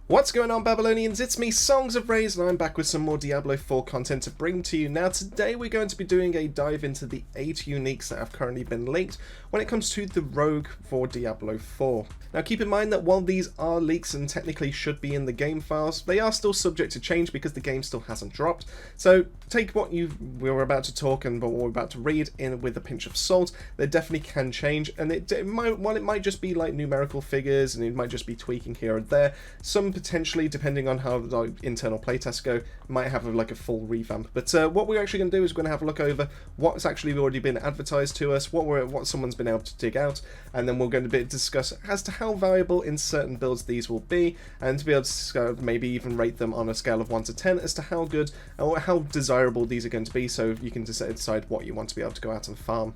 What's going on, Babylonians? It's me, Songs of Rage, and I'm back with some more Diablo 4 content to bring to you. Now, today we're going to be doing a dive into the 8 uniques that have currently been leaked when it comes to the rogue for Diablo 4. Now, keep in mind that while these are leaks and technically should be in the game files, they are still subject to change because the game still hasn't dropped. So, take what we're about to talk and what we're about to read in with a pinch of salt. They definitely can change, and it might just be like numerical figures, and it might just be tweaking here and there. Some potentially, depending on how the internal playtests go, might have like a full revamp. But what we're actually going to do is we're going to have a look over what's actually already been advertised to us, what someone's been able to dig out, and then we're going to discuss as to how valuable in certain builds these will be, and to be able to maybe even rate them on a scale of 1 to 10 as to how good or how desirable these are going to be, so you can decide what you want to be able to go out and farm.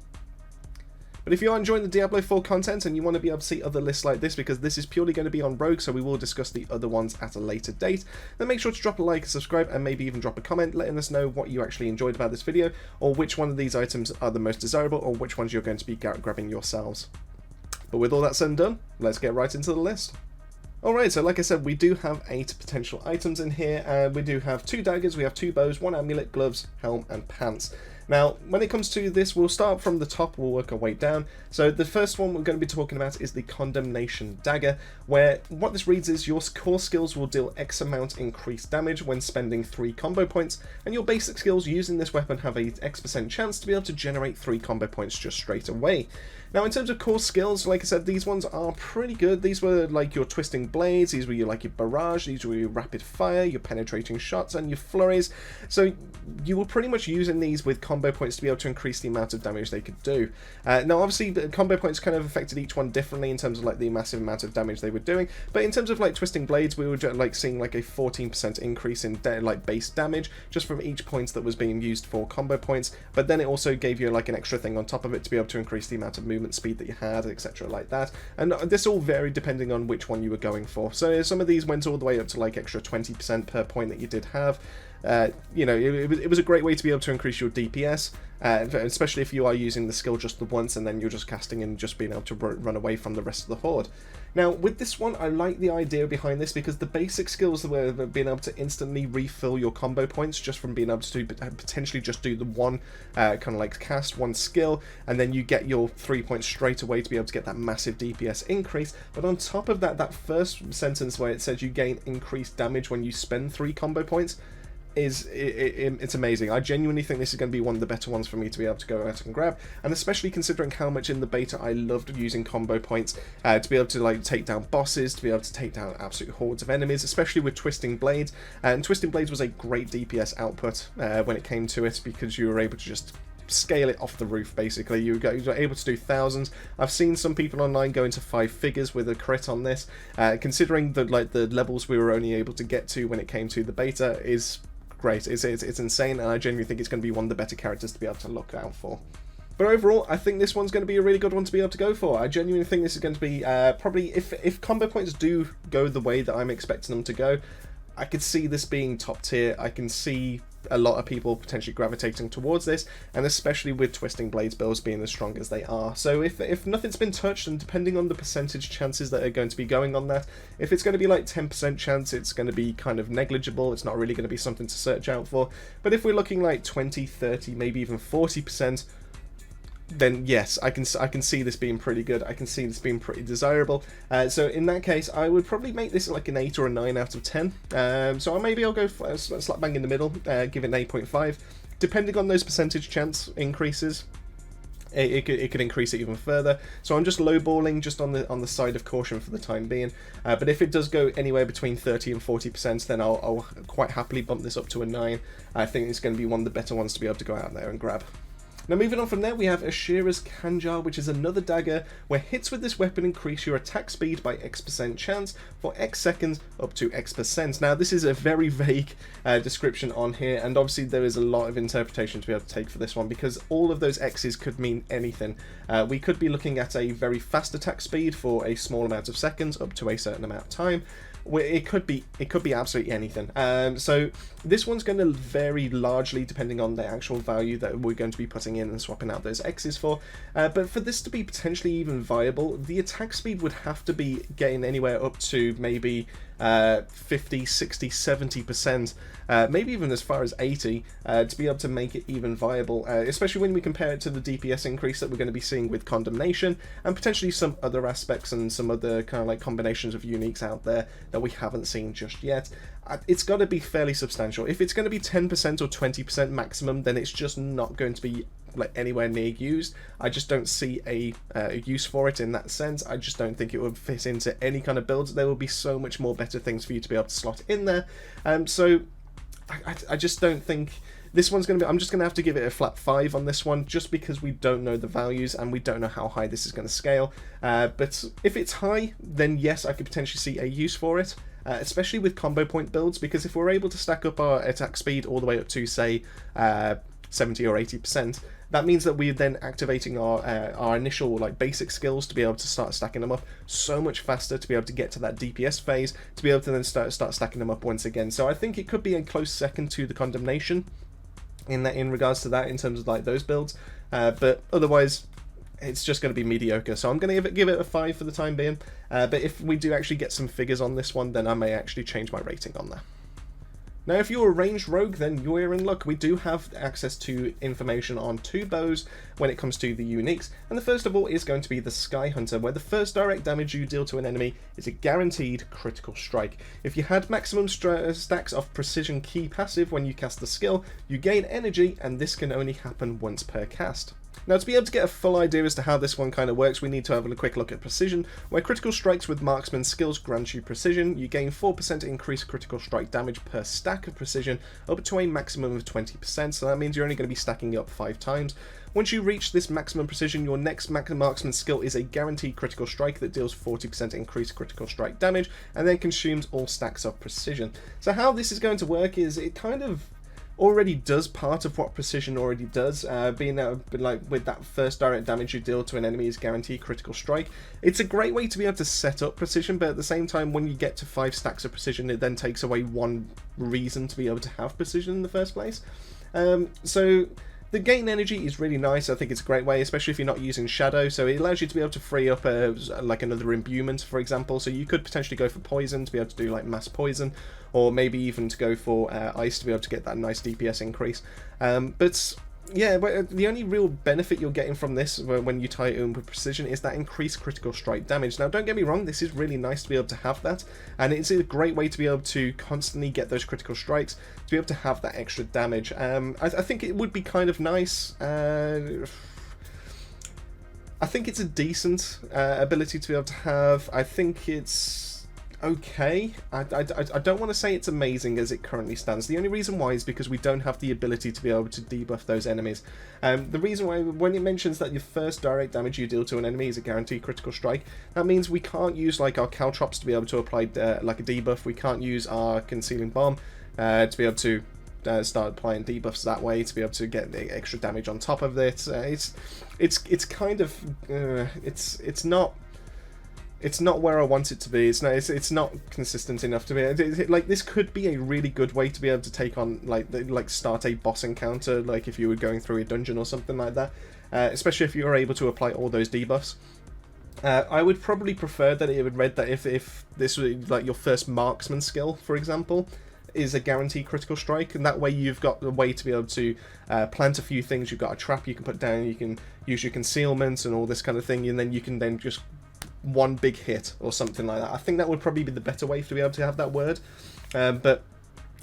But if you are enjoying the Diablo 4 content and you want to be able to see other lists like this, because this is purely going to be on Rogue, so we will discuss the other ones at a later date, then make sure to drop a like, subscribe, and maybe even drop a comment letting us know what you actually enjoyed about this video, or which one of these items are the most desirable, or which ones you're going to be grabbing yourselves. But with all that said and done, let's get right into the list. Alright, so like I said, we do have 8 potential items in here. We do have 2 daggers, we have 2 bows, 1 amulet, gloves, helm, and pants. Now, when it comes to this, we'll start from the top, we'll work our way down. So the first one we're going to be talking about is the Condemnation Dagger, where what this reads is your core skills will deal X amount increased damage when spending 3 combo points, and your basic skills using this weapon have a X% chance to be able to generate 3 combo points just straight away. Now, in terms of core skills, like I said, these ones are pretty good. These were like your twisting blades, these were your barrage, these were your rapid fire, your penetrating shots, and your flurries. So you were pretty much using these with combo points to be able to increase the amount of damage they could do. Now, obviously, the combo points kind of affected each one differently in terms of like the massive amount of damage they were doing. But in terms of like twisting blades, we were like seeing like a 14% increase in base damage just from each point that was being used for combo points. But then it also gave you like an extra thing on top of it to be able to increase the amount of movement speed that you had, etc. like that. And this all varied depending on which one you were going for. So some of these went all the way up to like extra 20% per point that you did have. You know, it was a great way to be able to increase your DPS, especially if you are using the skill just the once and then you're just casting and just being able to run away from the rest of the horde. Now, with this one, I like the idea behind this because the basic skills were being able to instantly refill your combo points just from being able to potentially just do the one kind of like cast, one skill, and then you get your 3 points straight away to be able to get that massive DPS increase. But on top of that, that first sentence where it says you gain increased damage when you spend 3 combo points, it's amazing. I genuinely think this is going to be one of the better ones for me to be able to go out and grab, and especially considering how much in the beta I loved using combo points to be able to like take down bosses, to be able to take down absolute hordes of enemies, especially with Twisting Blades. And Twisting Blades was a great DPS output when it came to it, because you were able to just scale it off the roof. Basically, you were able to do thousands. I've seen some people online go into 5 figures with a crit on this. Considering the levels we were only able to get to when it came to the beta is great. It's insane, and I genuinely think it's going to be one of the better characters to be able to look out for. But overall, I think this one's going to be a really good one to be able to go for. I genuinely think this is going to be probably, if combo points do go the way that I'm expecting them to go, I could see this being top tier. I can see a lot of people potentially gravitating towards this, and especially with Twisting Blades builds being as strong as they are. So if nothing's been touched, and depending on the percentage chances that are going to be going on that, if it's going to be like 10% chance, it's going to be kind of negligible. It's not really going to be something to search out for. But if we're looking like 20, 30, maybe even 40%, then yes, I can see this being pretty good. I can see this being pretty desirable. So in that case, I would probably make this like an 8 or a 9 out of 10. So maybe I'll go slap bang in the middle, give it an 8.5. Depending on those percentage chance increases, it could increase it even further. So I'm just lowballing just on the side of caution for the time being. But if it does go anywhere between 30 and 40%, then I'll quite happily bump this up to a 9. I think it's going to be one of the better ones to be able to go out there and grab. Now, moving on from there, we have Asheara's Khanjar, which is another dagger where hits with this weapon increase your attack speed by X% chance for X seconds up to X%. Now, this is a very vague description on here, and obviously there is a lot of interpretation to be able to take for this one, because all of those X's could mean anything. We could be looking at a very fast attack speed for a small amount of seconds up to a certain amount of time. It could be absolutely anything. So this one's going to vary largely depending on the actual value that we're going to be putting in and swapping out those X's for. But for this to be potentially even viable, the attack speed would have to be getting anywhere up to maybe 50, 60, 70%, maybe even as far as 80, to be able to make it even viable, especially when we compare it to the DPS increase that we're going to be seeing with Condemnation, and potentially some other aspects and some other kind of like combinations of uniques out there that we haven't seen just yet. It's got to be fairly substantial. If it's going to be 10% or 20% maximum, then it's just not going to be like anywhere near used. I just don't see a use for it in that sense. I just don't think it would fit into any kind of builds. There will be so much more better things for you to be able to slot in there. So I just don't think this one's going to be... I'm just going to have to give it a flat 5 on this one, just because we don't know the values and we don't know how high this is going to scale. But if it's high, then yes, I could potentially see a use for it. Especially with combo point builds, because if we're able to stack up our attack speed all the way up to, say, 70 or 80%, that means that we're then activating our initial like basic skills to be able to start stacking them up so much faster, to be able to get to that DPS phase, to be able to then start stacking them up once again. So I think it could be a close second to the Condemnation in regards to that, in terms of like those builds. But otherwise, it's just going to be mediocre, so I'm going to give it a 5 for the time being. But if we do actually get some figures on this one, then I may actually change my rating on that. Now, if you're a ranged rogue, then you're in luck. We do have access to information on 2 bows when it comes to the uniques, and the first of all is going to be the Skyhunter, where the first direct damage you deal to an enemy is a guaranteed critical strike. If you had maximum stacks of precision key passive when you cast the skill, you gain energy, and this can only happen once per cast. Now, to be able to get a full idea as to how this one kind of works, we need to have a quick look at precision, where critical strikes with marksman skills grant you precision. You gain 4% increased critical strike damage per stack of precision, up to a maximum of 20%, so that means you're only going to be stacking up 5 times. Once you reach this maximum precision, your next marksman skill is a guaranteed critical strike that deals 40% increased critical strike damage, and then consumes all stacks of precision. So how this is going to work is it kind of already does part of what precision already does, being that like with that first direct damage you deal to an enemy is guaranteed critical strike. It's a great way to be able to set up precision, but at the same time, when you get to 5 stacks of precision, it then takes away one reason to be able to have precision in the first place. So the gain energy is really nice. I think it's a great way, especially if you're not using Shadow, so it allows you to be able to free up like another imbuement, for example. So you could potentially go for poison to be able to do like mass poison, or maybe even to go for ice to be able to get that nice DPS increase. But yeah, but the only real benefit you're getting from this when you tie it in with precision is that increased critical strike damage. Now, don't get me wrong, this is really nice to be able to have that, and it's a great way to be able to constantly get those critical strikes, to be able to have that extra damage. I think it would be kind of nice. I think it's a decent ability to be able to have. I think it's okay. I don't want to say it's amazing as it currently stands. The only reason why is because we don't have the ability to be able to debuff those enemies. The reason why, when it mentions that your first direct damage you deal to an enemy is a guaranteed critical strike, that means we can't use like our caltrops to be able to apply like a debuff. We can't use our concealing bomb to be able to start applying debuffs that way, to be able to get the extra damage on top of it. It's kind of it's not where I want it to be. It's not consistent enough to be. Like, this could be a really good way to be able to take on like start a boss encounter, like if you were going through a dungeon or something like that. Especially if you were able to apply all those debuffs. I would probably prefer that it would read that if this was like your first marksman skill, for example, is a guaranteed critical strike, and that way you've got a way to be able to plant a few things. You've got a trap you can put down, you can use your concealment and all this kind of thing, and then you can then just one big hit or something like that. I think that would probably be the better way to be able to have that word, but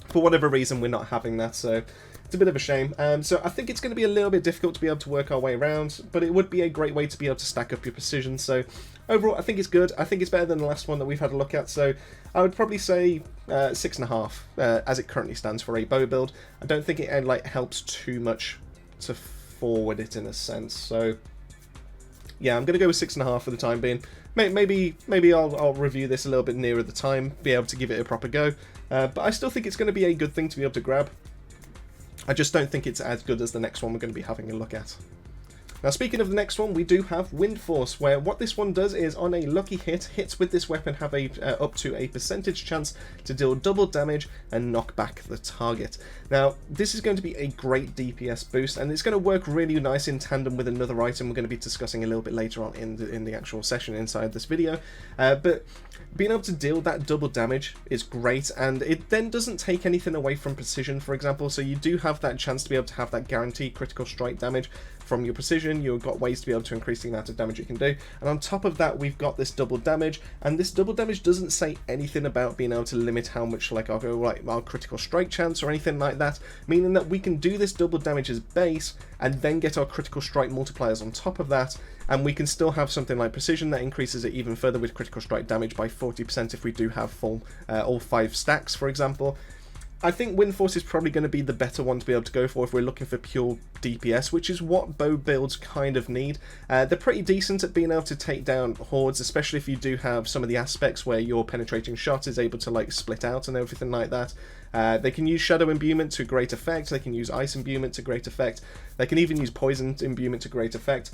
for whatever reason we're not having that, so it's a bit of a shame. So I think it's going to be a little bit difficult to be able to work our way around, but it would be a great way to be able to stack up your precision. So overall, I think it's good. I think it's better than the last one that we've had a look at, so I would probably say 6.5 as it currently stands for a bow build. I don't think it like helps too much to forward it in a sense, so yeah, I'm going to go with 6.5 for the time being. Maybe I'll review this a little bit nearer the time, be able to give it a proper go. But I still think it's going to be a good thing to be able to grab. I just don't think it's as good as the next one we're going to be having a look at. Now speaking of the next one, we do have Windforce, where what this one does is on a lucky hit, hits with this weapon have a up to a percentage chance to deal double damage and knock back the target. Now this is going to be a great DPS boost, and it's going to work really nice in tandem with another item we're going to be discussing a little bit later on in the actual session inside this video. But being able to deal that double damage is great, and it then doesn't take anything away from precision, for example, so you do have that chance to be able to have that guaranteed critical strike damage from your precision. You've got ways to be able to increase the amount of damage you can do, and on top of that we've got this double damage, and this double damage doesn't say anything about being able to limit how much like our critical strike chance or anything like that, meaning that we can do this double damage as base and then get our critical strike multipliers on top of that, and we can still have something like precision that increases it even further with critical strike damage by 40% if we do have full all 5 stacks, for example. I think Windforce is probably going to be the better one to be able to go for if we're looking for pure DPS, which is what bow builds kind of need. They're pretty decent at being able to take down hordes, especially if you do have some of the aspects where your penetrating shot is able to like split out and everything like that. They can use Shadow Imbuement to great effect, they can use Ice Imbuement to great effect, they can even use Poison Imbuement to great effect.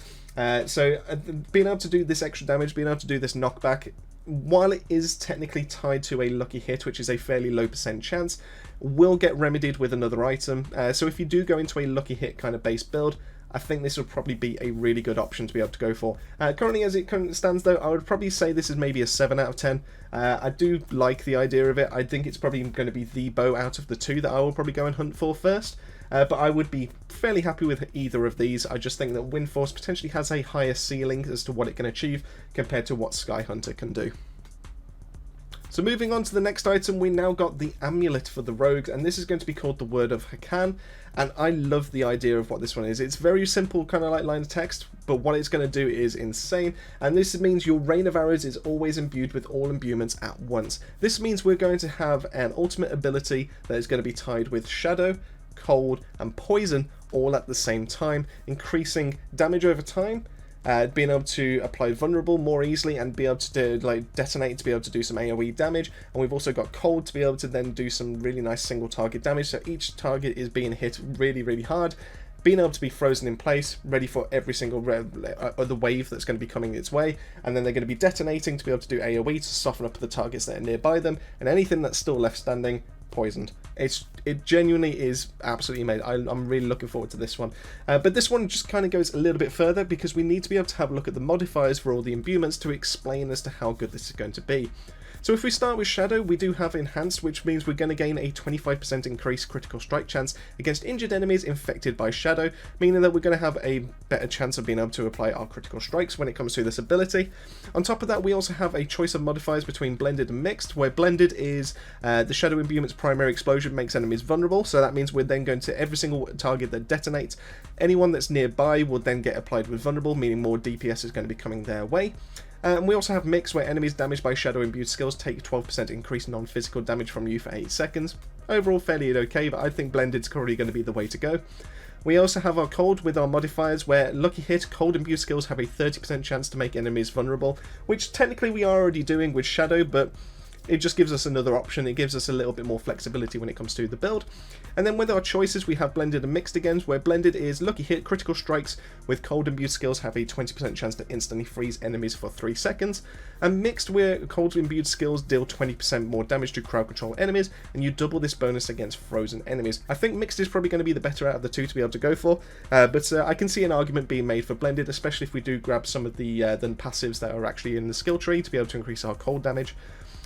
So being able to do this extra damage, being able to do this knockback, while it is technically tied to a lucky hit, which is a fairly low percent chance, will get remedied with another item. So if you do go into a lucky hit kind of base build, I think this would probably be a really good option to be able to go for. Currently, as it currently stands though, I would probably say this is maybe a 7 out of 10. I do like the idea of it. I think it's probably going to be the bow out of the 2 that I will probably go and hunt for first. But I would be fairly happy with either of these. I just think that Windforce potentially has a higher ceiling as to what it can achieve compared to what Skyhunter can do. So moving on to the next item, we now got the Amulet for the rogues, and this is going to be called the Word of Hakan, and I love the idea of what this one is. It's very simple, kind of like line of text, but what it's going to do is insane, and this means your rain of arrows is always imbued with all imbuements at once. This means we're going to have an ultimate ability that is going to be tied with Shadow, Cold, and Poison all at the same time, increasing damage over time, being able to apply vulnerable more easily and be able to like detonate to be able to do some AoE damage, and we've also got Cold to be able to then do some really nice single target damage, so each target is being hit really hard, being able to be frozen in place, ready for every single other wave that's going to be coming its way, and then they're going to be detonating to be able to do AoE to soften up the targets that are nearby them, and anything that's still left standing, poisoned. It genuinely is absolutely amazing. I'm really looking forward to this one. But this one just kind of goes a little bit further because we need to be able to have a look at the modifiers for all the imbuements to explain as to how good this is going to be. So if we start with Shadow, we do have Enhanced, which means we're going to gain a 25% increased critical strike chance against injured enemies infected by Shadow, meaning that we're going to have a better chance of being able to apply our critical strikes when it comes to this ability. On top of that, we also have a choice of modifiers between Blended and Mixed, where Blended is the Shadow Imbuement's primary explosion makes enemies vulnerable, so that means we're then going to every single target that detonates. Anyone that's nearby will then get applied with Vulnerable, meaning more DPS is going to be coming their way. And we also have Mix, where enemies damaged by Shadow Imbued skills take 12% increased non-physical damage from you for 8 seconds. Overall fairly okay, but I think Blended's probably going to be the way to go. We also have our Cold with our modifiers, where Lucky Hit, Cold Imbued skills have a 30% chance to make enemies vulnerable, which technically we are already doing with Shadow, but it just gives us another option. It gives us a little bit more flexibility when it comes to the build. And then with our choices, we have Blended and Mixed again, where Blended is Lucky Hit, critical strikes with Cold Imbued skills have a 20% chance to instantly freeze enemies for 3 seconds. And Mixed, where Cold Imbued skills deal 20% more damage to crowd control enemies, and you double this bonus against frozen enemies. I think Mixed is probably going to be the better out of the 2 to be able to go for, but I can see an argument being made for Blended, especially if we do grab some of the passives that are actually in the skill tree to be able to increase our cold damage.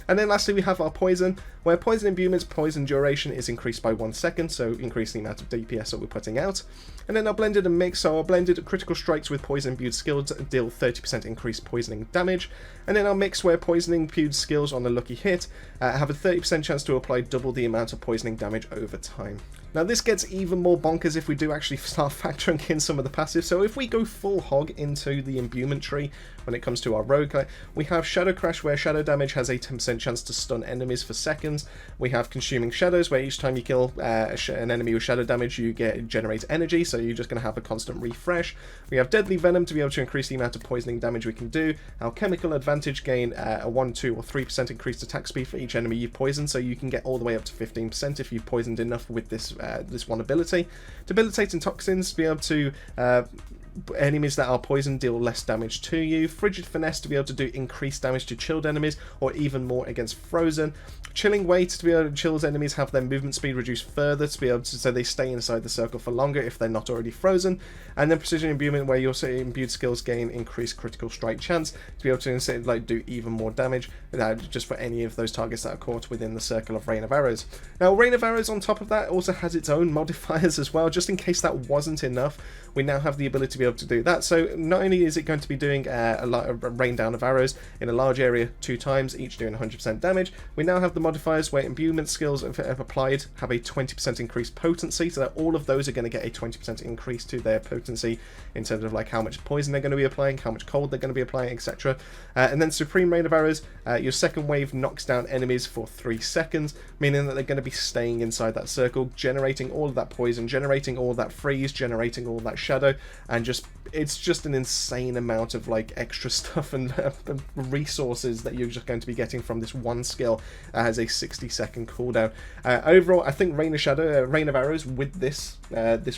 And then lastly we have our Poison, where Poison Imbuement's poison duration is increased by 1 second, so increasing the amount of DPS that we're putting out. And then our Blended and Mix, so our Blended critical strikes with Poison Imbued skills deal 30% increased poisoning damage. And then our Mix, where Poisoning Imbued skills on a lucky hit have a 30% chance to apply double the amount of poisoning damage over time. Now this gets even more bonkers if we do actually start factoring in some of the passives. So if we go full hog into the imbuement tree when it comes to our rogue, we have Shadow Crash, where shadow damage has a 10% chance to stun enemies for seconds. We have Consuming Shadows, where each time you kill an enemy with shadow damage you generate energy, so you're just going to have a constant refresh. We have Deadly Venom to be able to increase the amount of poisoning damage we can do. Our Chemical Advantage gain a 1, 2 or 3% increased attack speed for each enemy you poison, so you can get all the way up to 15% if you've poisoned enough with this one ability. Debilitating Toxins to be able to enemies that are poisoned deal less damage to you. Frigid Finesse to be able to do increased damage to chilled enemies, or even more against frozen. Chilling Weight to be able to chill enemies, have their movement speed reduced further to be able to, so they stay inside the circle for longer if they're not already frozen. And then Precision Imbuement, where your imbued skills gain increased critical strike chance to be able to like do even more damage, just for any of those targets that are caught within the circle of Rain of Arrows. Now, Rain of Arrows on top of that also has its own modifiers as well, just in case that wasn't enough. We now have the ability to be able to do that. So not only is it going to be doing a rain down of arrows in a large area 2 times, each doing 100% damage, we now have the modifiers where imbuement skills, if applied, have a 20% increased potency, so that all of those are going to get a 20% increase to their potency in terms of like how much poison they're going to be applying, how much cold they're going to be applying, etc. And then Supreme Rain of Arrows, your second wave knocks down enemies for 3 seconds, meaning that they're going to be staying inside that circle, generating all of that poison, generating all that freeze, generating all that shadow, and it's just an insane amount of like extra stuff and resources that you're just going to be getting from this one skill that has a 60-second cooldown. Overall, I think Rain of Arrows with this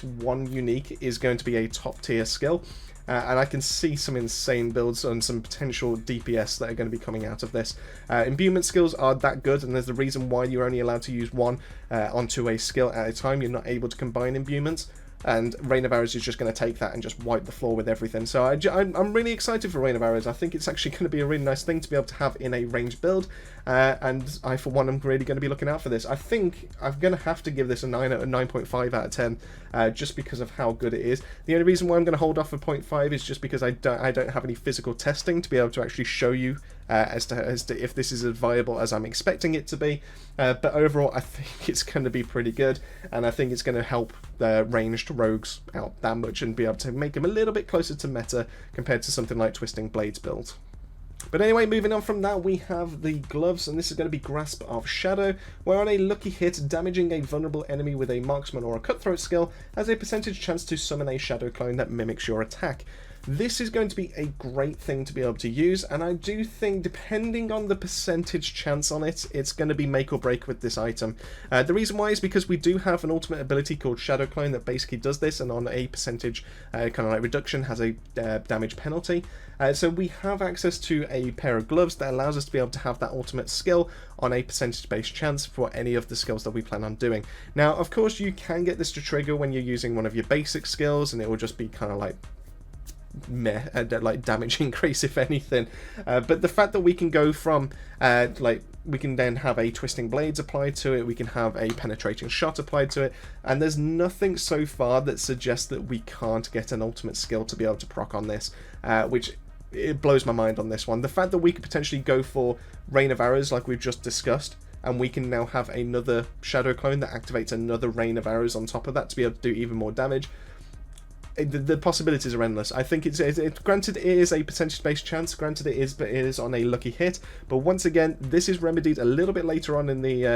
one unique is going to be a top tier skill. And I can see some insane builds and some potential DPS that are going to be coming out of this. Imbuement skills are that good, and there's the reason why you're only allowed to use one onto a skill at a time. You're not able to combine imbuements, and Rain of Arrows is just going to take that and just wipe the floor with everything. So I'm really excited for Rain of Arrows. I think it's actually going to be a really nice thing to be able to have in a ranged build, and I, for one, am really going to be looking out for this. I think I'm going to have to give this a 9.5 out of 10, just because of how good it is. The only reason why I'm going to hold off for 0.5 is just because I don't have any physical testing to be able to actually show you as to if this is as viable as I'm expecting it to be. But overall, I think it's going to be pretty good, and I think it's going to help ranged rogues out that much and be able to make them a little bit closer to meta compared to something like Twisting Blades build. But anyway, moving on from that, we have the gloves, and this is going to be Grasp of Shadow, where on a lucky hit, damaging a vulnerable enemy with a marksman or a cutthroat skill has a percentage chance to summon a shadow clone that mimics your attack. This is going to be a great thing to be able to use, and I do think, depending on the percentage chance on it, it's going to be make or break with this item. The reason why is because we do have an ultimate ability called Shadow Clone that basically does this, and on a percentage kind of like reduction has a damage penalty. So we have access to a pair of gloves that allows us to be able to have that ultimate skill on a percentage-based chance for any of the skills that we plan on doing. Now, of course, you can get this to trigger when you're using one of your basic skills, and it will just be kind of like meh, like damage increase if anything, but the fact that we can go from we can then have a Twisting Blades applied to it, we can have a Penetrating Shot applied to it, and there's nothing so far that suggests that we can't get an ultimate skill to be able to proc on this, which it blows my mind on this one. The fact that we could potentially go for Rain of Arrows like we've just discussed, and we can now have another Shadow Clone that activates another Rain of Arrows on top of that to be able to do even more damage. The possibilities are endless. I think it's granted it is a percentage-based chance. Granted it is on a lucky hit. But once again, this is remedied a little bit later on in the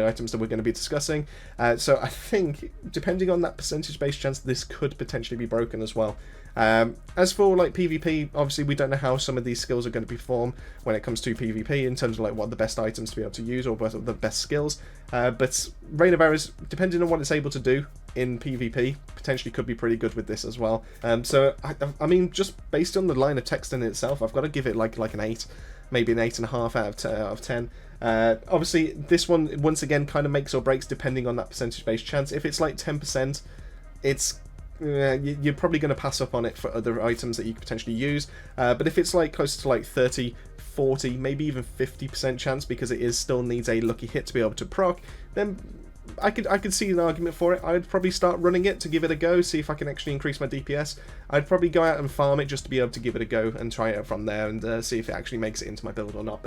items that we're going to be discussing. So I think, depending on that percentage-based chance, this could potentially be broken as well. As for like PvP, obviously we don't know how some of these skills are going to perform when it comes to PvP in terms of like what the best items to be able to use or what are the best skills. But Rain of Arrows, depending on what it's able to do in PvP, potentially could be pretty good with this as well. So I mean, just based on the line of text in itself, I've got to give it like an 8, maybe an 8.5 out of 10. Obviously, this one once again kind of makes or breaks depending on that percentage-based chance. If it's like 10%, it's you're probably going to pass up on it for other items that you could potentially use. But if it's like closer to like 30, 40, maybe even 50% chance because it still needs a lucky hit to be able to proc, then I could see an argument for it. I'd probably start running it to give it a go, see if I can actually increase my DPS. I'd probably go out and farm it just to be able to give it a go and try it from there and see if it actually makes it into my build or not.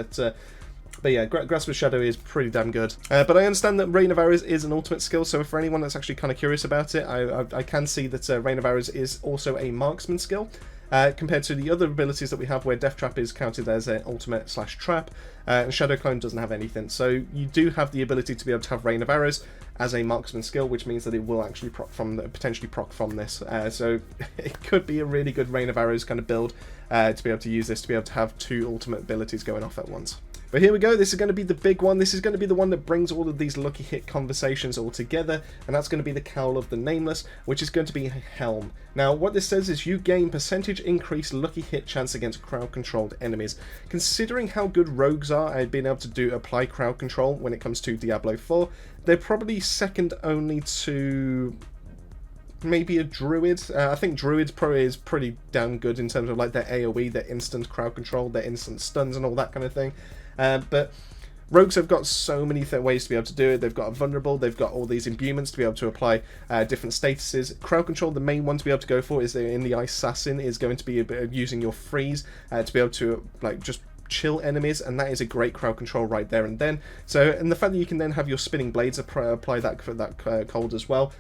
But yeah, Grasp of Shadow is pretty damn good. But I understand that Rain of Arrows is an ultimate skill, so for anyone that's actually kind of curious about it, I can see that Rain of Arrows is also a marksman skill. Compared to the other abilities that we have where Death Trap is counted as an ultimate / trap, and Shadow Clone doesn't have anything. So you do have the ability to be able to have Rain of Arrows as a marksman skill, which means that it will actually potentially proc from this. So it could be a really good Rain of Arrows kind of build to be able to use this, to be able to have 2 ultimate abilities going off at once. But here we go, this is going to be the big one. This is going to be the one that brings all of these lucky hit conversations all together, and that's going to be the Cowl of the Nameless, which is going to be Helm. Now, what this says is you gain percentage increased lucky hit chance against crowd-controlled enemies. Considering how good rogues are at being able to apply crowd control when it comes to Diablo 4, they're probably second only to maybe a druid. I think druid probably is pretty damn good in terms of like their AoE, their instant crowd control, their instant stuns and all that kind of thing. But rogues have got so many ways to be able to do it. They've got a vulnerable, they've got all these imbuements to be able to apply different statuses. Crowd control, the main one to be able to go for is in the assassin, is going to be using your freeze to be able to like just chill enemies, and that is a great crowd control right there and then. So, and the fact that you can then have your spinning blades apply that for that cold as well,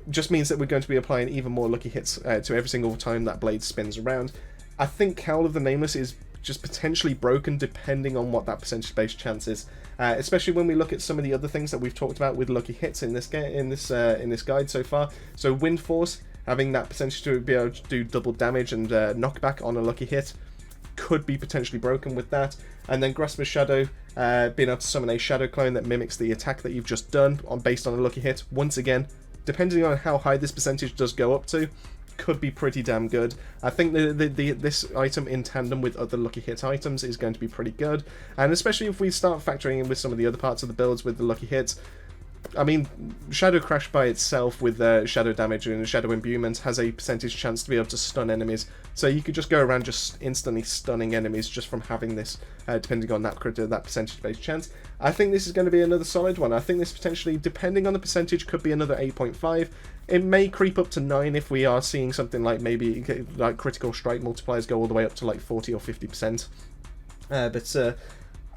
just means that we're going to be applying even more lucky hits to every single time that blade spins around. I think Cowl of the Nameless is just potentially broken depending on what that percentage-based chance is, especially when we look at some of the other things that we've talked about with lucky hits in this guide so far. So Windforce, having that percentage to be able to do double damage and knockback on a lucky hit, could be potentially broken with that. And then Grasp of Shadow, being able to summon a shadow clone that mimics the attack that you've just done based on a lucky hit, once again, depending on how high this percentage does go up to, could be pretty damn good. I think this item in tandem with other lucky hit items is going to be pretty good, and especially if we start factoring in with some of the other parts of the builds with the lucky hits. I mean, Shadow Crash by itself with shadow damage and shadow imbuement has a percentage chance to be able to stun enemies, so you could just go around just instantly stunning enemies just from having this, depending on that percentage based chance. I think this is going to be another solid one. I think this potentially, depending on the percentage, could be another 8.5. It may creep up to 9 if we are seeing something like maybe like critical strike multipliers go all the way up to like 40 or 50%. But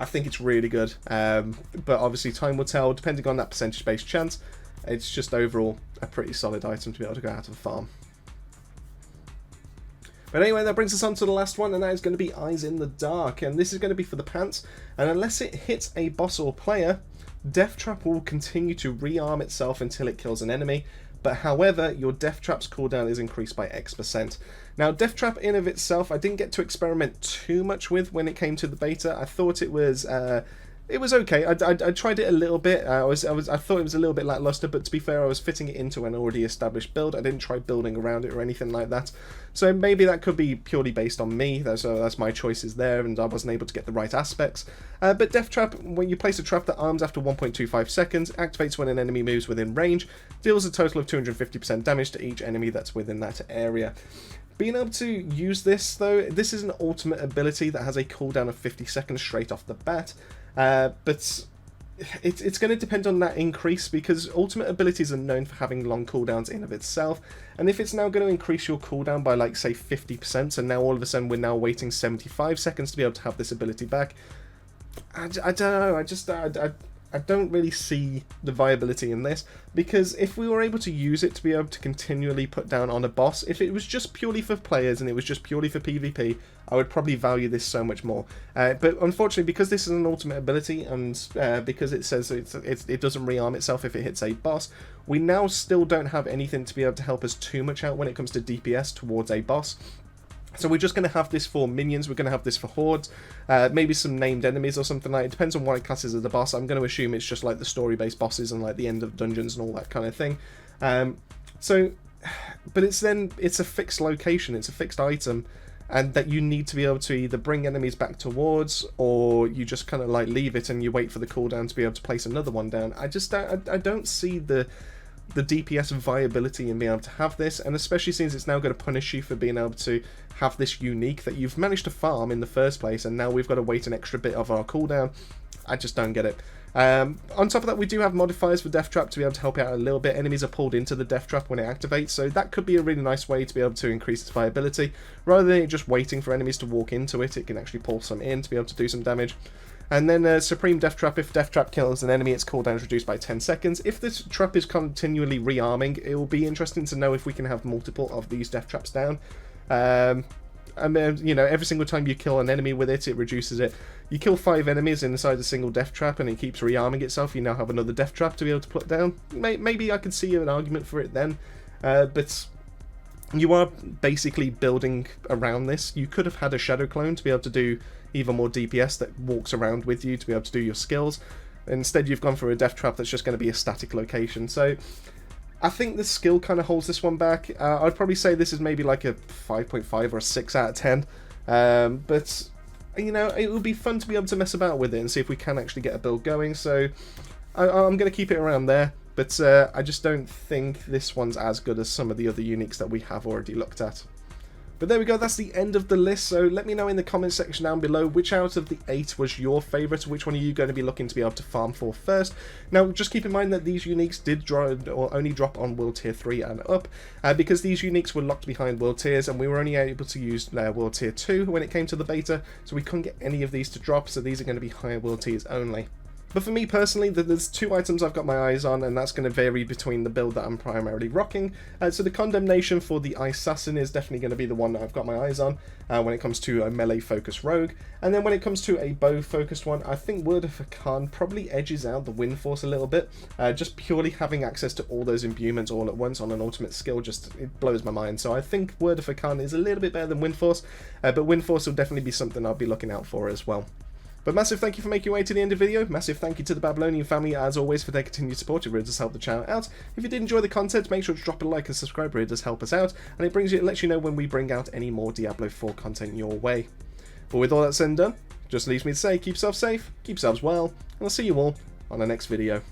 I think it's really good, but obviously time will tell depending on that percentage based chance. It's just overall a pretty solid item to be able to go out and farm. But anyway, that brings us on to the last one, and that is going to be Eyes in the Dark, and this is going to be for the pants, and unless it hits a boss or player, Death Trap will continue to rearm itself until it kills an enemy, but however, your Death Trap's cooldown is increased by X%. Now, Death Trap in of itself, I didn't get to experiment too much with when it came to the beta. I thought it was okay. I tried it a little bit. I thought it was a little bit lackluster, but to be fair, I was fitting it into an already established build. I didn't try building around it or anything like that. So maybe that could be purely based on me. That's my choices there, and I wasn't able to get the right aspects. But Death Trap, when you place a trap that arms after 1.25 seconds, activates when an enemy moves within range, deals a total of 250% damage to each enemy that's within that area. Being able to use this, though, this is an ultimate ability that has a cooldown of 50 seconds straight off the bat, but it's going to depend on that increase, because ultimate abilities are known for having long cooldowns in of itself, and if it's now going to increase your cooldown by, like, say 50%, and now all of a sudden we're now waiting 75 seconds to be able to have this ability back, I don't know, I don't really see the viability in this, because if we were able to use it to be able to continually put down on a boss, if it was just purely for players and it was just purely for PvP, I would probably value this so much more. But unfortunately, because this is an ultimate ability, and because it says it doesn't rearm itself if it hits a boss, we now still don't have anything to be able to help us too much out when it comes to DPS towards a boss. So we're just going to have this for minions, we're going to have this for hordes, maybe some named enemies or something like it. Depends on what classes of the boss. I'm going to assume it's just like the story-based bosses and like the end of dungeons and all that kind of thing. But it's a fixed location, it's a fixed item, and that you need to be able to either bring enemies back towards, or you just kind of like leave it and you wait for the cooldown to be able to place another one down. I don't see the DPS viability in being able to have this, and especially since it's now going to punish you for being able to have this unique that you've managed to farm in the first place, and now we've got to wait an extra bit of our cooldown. I just don't get it. On top of that, we do have modifiers for Death Trap to be able to help out a little bit. Enemies are pulled into the Death Trap when it activates, so that could be a really nice way to be able to increase its viability. Rather than it just waiting for enemies to walk into it, it can actually pull some in to be able to do some damage. And then Supreme Death Trap, if Death Trap kills an enemy, its cooldown is reduced by 10 seconds. If this trap is continually rearming, it will be interesting to know if we can have multiple of these Death Traps down. You know, every single time you kill an enemy with it, it reduces it. You kill 5 enemies inside a single Death Trap and it keeps rearming itself, you now have another Death Trap to be able to put down. Maybe I could see an argument for it then, but you are basically building around this. You could have had a Shadow Clone to be able to do even more DPS that walks around with you to be able to do your skills. Instead, you've gone for a death trap that's just going to be a static location. So I think the skill kind of holds this one back. I'd probably say this is maybe like a 5.5 or a 6 out of 10. But, you know, it would be fun to be able to mess about with it and see if we can actually get a build going. So I'm going to keep it around there. But I just don't think this one's as good as some of the other uniques that we have already looked at. But there we go, that's the end of the list, so let me know in the comment section down below which out of the 8 was your favourite, which one are you going to be looking to be able to farm for first. Now, just keep in mind that these uniques did only drop on World Tier 3 and up, because these uniques were locked behind World Tiers, and we were only able to use World Tier 2 when it came to the beta, so we couldn't get any of these to drop, so these are going to be higher World Tiers only. But for me personally, there's 2 items I've got my eyes on, and that's going to vary between the build that I'm primarily rocking. So the Condemnation for the Assassin is definitely going to be the one that I've got my eyes on when it comes to a melee-focused rogue. And then when it comes to a bow-focused one, I think Word of Hakan probably edges out the Windforce a little bit. Just purely having access to all those imbuements all at once on an ultimate skill, it blows my mind. So I think Word of Hakan is a little bit better than Windforce, but Windforce will definitely be something I'll be looking out for as well. But massive thank you for making your way to the end of the video. Massive thank you to the Babylonian family, as always, for their continued support. It really does help the channel out. If you did enjoy the content, make sure to drop a like and subscribe. It really does help us out, and it lets you know when we bring out any more Diablo 4 content your way. But with all that said and done, just leaves me to say, keep yourself safe, keep yourselves well, and I'll see you all on the next video.